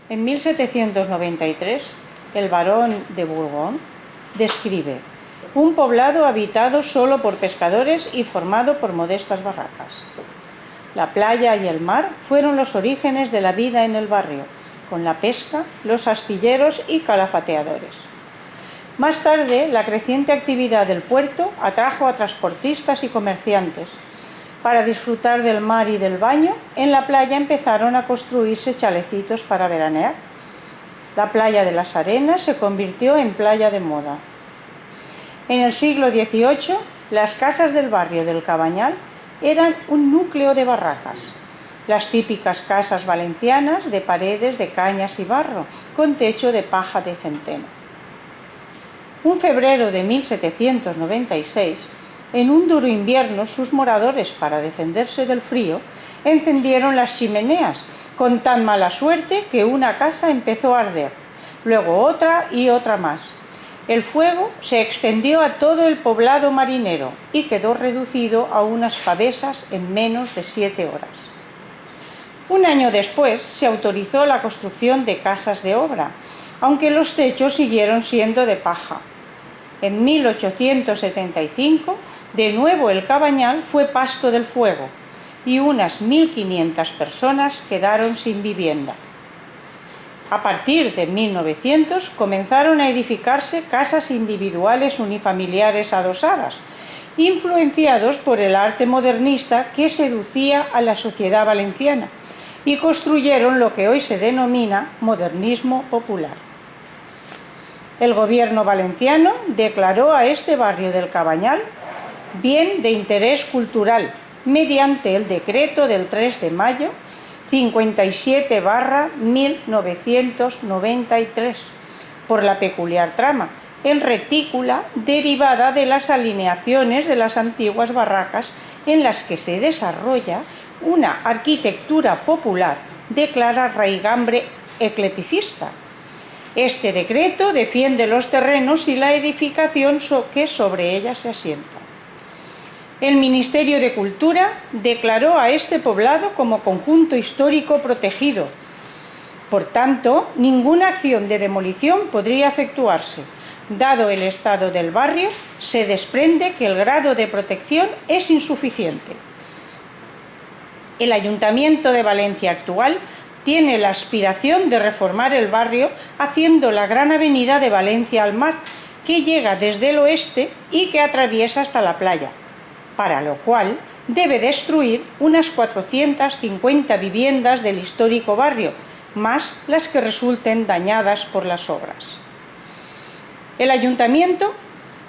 En 1793, el barón de Bourgogne describe un poblado habitado solo por pescadores y formado por modestas barracas. La playa y el mar fueron los orígenes de la vida en el barrio, con la pesca, los astilleros y calafateadores. Más tarde, la creciente actividad del puerto atrajo a transportistas y comerciantes. Para disfrutar del mar y del baño, en la playa empezaron a construirse chalecitos para veranear. La playa de las Arenas se convirtió en playa de moda. En el siglo XVIII, las casas del barrio del Cabanyal eran un núcleo de barracas, las típicas casas valencianas de paredes de cañas y barro, con techo de paja de centeno. Un febrero de 1796, en un duro invierno, sus moradores, para defenderse del frío, encendieron las chimeneas, con tan mala suerte que una casa empezó a arder, luego otra y otra más. El fuego se extendió a todo el poblado marinero y quedó reducido a unas pavesas en menos de 7 horas. Un año después se autorizó la construcción de casas de obra, aunque los techos siguieron siendo de paja. En 1875, de nuevo el Cabanyal fue pasto del fuego y unas 1.500 personas quedaron sin vivienda. A partir de 1900 comenzaron a edificarse casas individuales unifamiliares adosadas, influenciados por el arte modernista que seducía a la sociedad valenciana, y construyeron lo que hoy se denomina modernismo popular. El gobierno valenciano declaró a este barrio del Cabanyal bien de interés cultural mediante el decreto del 3 de mayo 57/1993, por la peculiar trama en retícula derivada de las alineaciones de las antiguas barracas en las que se desarrolla una arquitectura popular de clara raigambre eclecticista. Este decreto defiende los terrenos y la edificación que sobre ellas se asienta. El Ministerio de Cultura declaró a este poblado como conjunto histórico protegido. Por tanto, ninguna acción de demolición podría efectuarse. Dado el estado del barrio, se desprende que el grado de protección es insuficiente. El Ayuntamiento de Valencia actual tiene la aspiración de reformar el barrio haciendo la gran avenida de Valencia al mar, que llega desde el oeste y que atraviesa hasta la playa, para lo cual debe destruir unas 450 viviendas del histórico barrio, más las que resulten dañadas por las obras. El Ayuntamiento,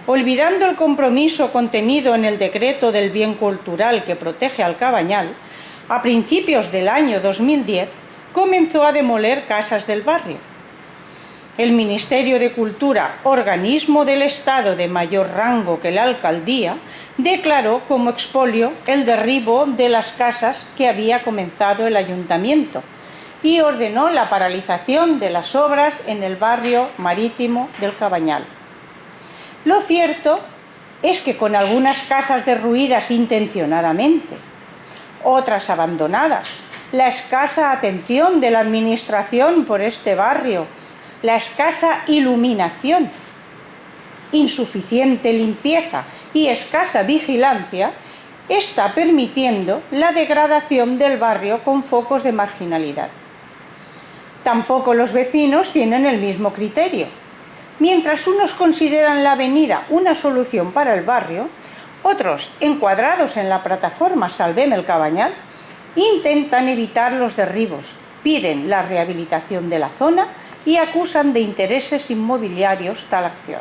olvidando el compromiso contenido en el decreto del bien cultural que protege al Cabanyal, a principios del año 2010 comenzó a demoler casas del barrio. El Ministerio de Cultura, organismo del Estado de mayor rango que la Alcaldía, declaró como expolio el derribo de las casas que había comenzado el Ayuntamiento y ordenó la paralización de las obras en el barrio marítimo del Cabanyal. Lo cierto es que con algunas casas derruidas intencionadamente, otras abandonadas, la escasa atención de la Administración por este barrio, la escasa iluminación, insuficiente limpieza y escasa vigilancia, está permitiendo la degradación del barrio con focos de marginalidad. Tampoco los vecinos tienen el mismo criterio. Mientras unos consideran la avenida una solución para el barrio, otros, encuadrados en la plataforma Salvem el Cabanyal, intentan evitar los derribos, piden la rehabilitación de la zona y acusan de intereses inmobiliarios tal acción.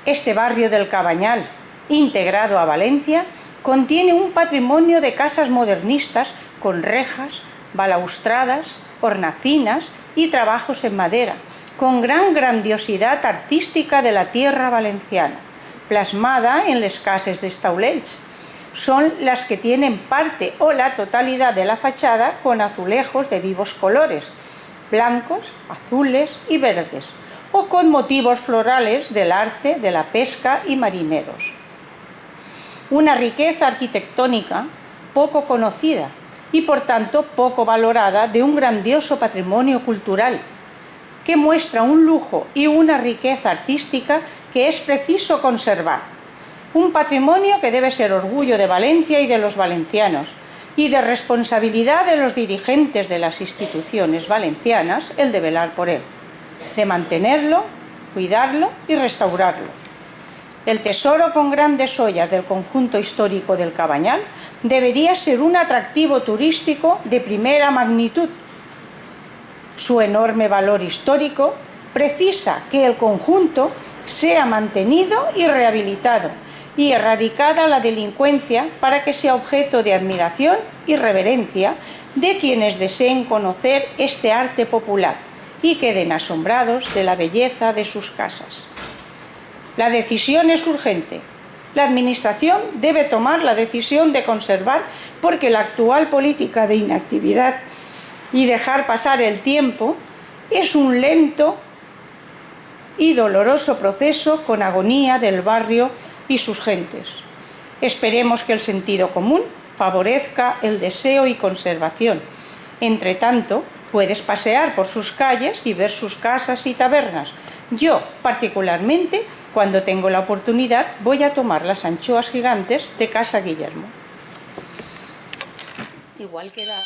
Este barrio del Cabanyal, integrado a Valencia, contiene un patrimonio de casas modernistas con rejas, balaustradas, hornacinas y trabajos en madera, con gran grandiosidad artística de la tierra valenciana, plasmada en les cases d'Estaulells. Son las que tienen parte o la totalidad de la fachada con azulejos de vivos colores, blancos, azules y verdes, o con motivos florales del arte de la pesca y marineros. Una riqueza arquitectónica poco conocida, y por tanto poco valorada de un grandioso patrimonio cultural que muestra un lujo y una riqueza artística que es preciso conservar. Un patrimonio que debe ser orgullo de Valencia y de los valencianos, y de responsabilidad de los dirigentes de las instituciones valencianas el de velar por él, de mantenerlo, cuidarlo y restaurarlo. El tesoro con grandes ollas del conjunto histórico del Cabanyal debería ser un atractivo turístico de primera magnitud. Su enorme valor histórico precisa que el conjunto sea mantenido y rehabilitado y erradicada la delincuencia para que sea objeto de admiración y reverencia de quienes deseen conocer este arte popular y queden asombrados de la belleza de sus casas. La decisión es urgente. La Administración debe tomar la decisión de conservar, porque la actual política de inactividad y dejar pasar el tiempo es un lento y doloroso proceso con agonía del barrio y sus gentes. Esperemos que el sentido común favorezca el deseo y conservación. Entre tanto, puedes pasear por sus calles y ver sus casas y tabernas. Yo, particularmente, cuando tengo la oportunidad, voy a tomar las anchoas gigantes de Casa Guillermo. Igual queda...